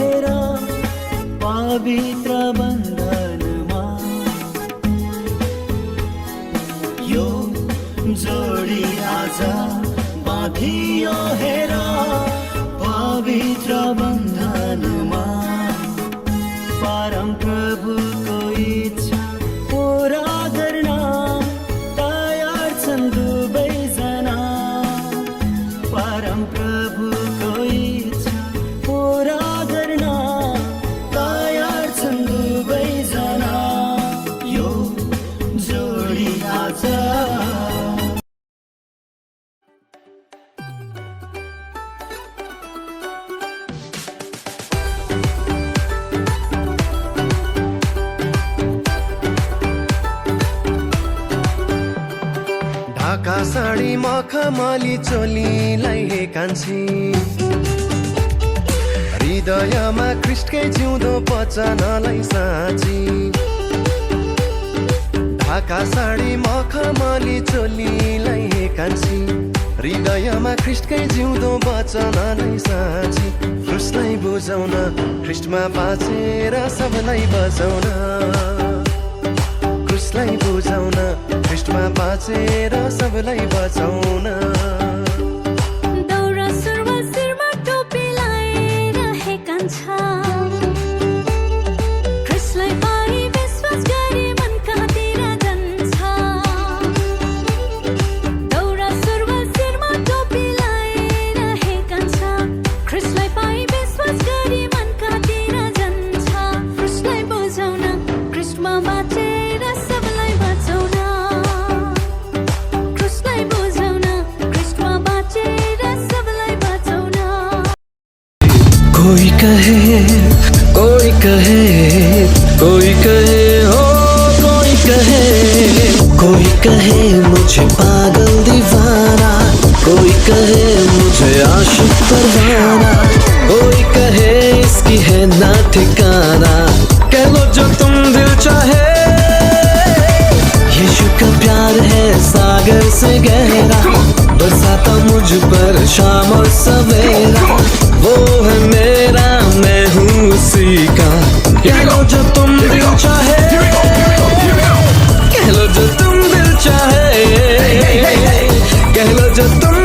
हेर पवित्र बन्धनमा यो जोडी आज बाँधियो हेर पवित्र बन्धनमा परम प्रभुको इच्छा पूरा गर्न तयार छन् दुवैजना परम प्रभुको इच्छा पूरा गर्न तयार छन् दुवैजना यो जोडी आज ढाका साडी मखमली चोलीलाई हे कान्छी हृदयमा ख्रिस्टकै जिउँदो वचनलाई साँची ढाका साडी मखमली चोलीलाई हे कान्छी हृदयमा ख्रिस्टकै जिउँदो वचनलाई साँची क्रुसलाई बुझाउन ख्रिस्टमा बाँचेर सबलाई बचाउन क्रुसलाई बुझाउन ख्रिस्टमा बाँचेर सबलाई बचाउन दौरा सुरुमा शिरमा टोपी लाएर हे कान्छा ख्रिस्टलाई पाई विश्वास गरी मन कहाँतिर जान्छ दौरा सुरुमा शिरमा टोपी लाएर हे कान्छा ख्रिस्टलाई पाई विश्वास गरी मन कहाँतिर जान्छ ख्रिस्टलाई बुझाउन ख्रिस्टमा बाँचेर सबलाई बचाउन ख्रिस्टलाई बुझाउन ख्रिस्टमा बाँचेर सबलाई बचाउन कोई कहे कोई कहे कोई कहे हो कोई कहे मुझे पागल दीवाना कोई कहे मुझे आशिक परवाना कोई कहे इसकी है ना ठिकाना कह लो जो तुम दिल चाहे यीशु का प्यार है सागर से गहरा बरसाता मुझ पर शाम और सवेरा वो है मेरा मैं हूँ उसी का कह लो जो तुम दिल चाहे कह लो जो तुम दिल चाहे कह लो जो तुम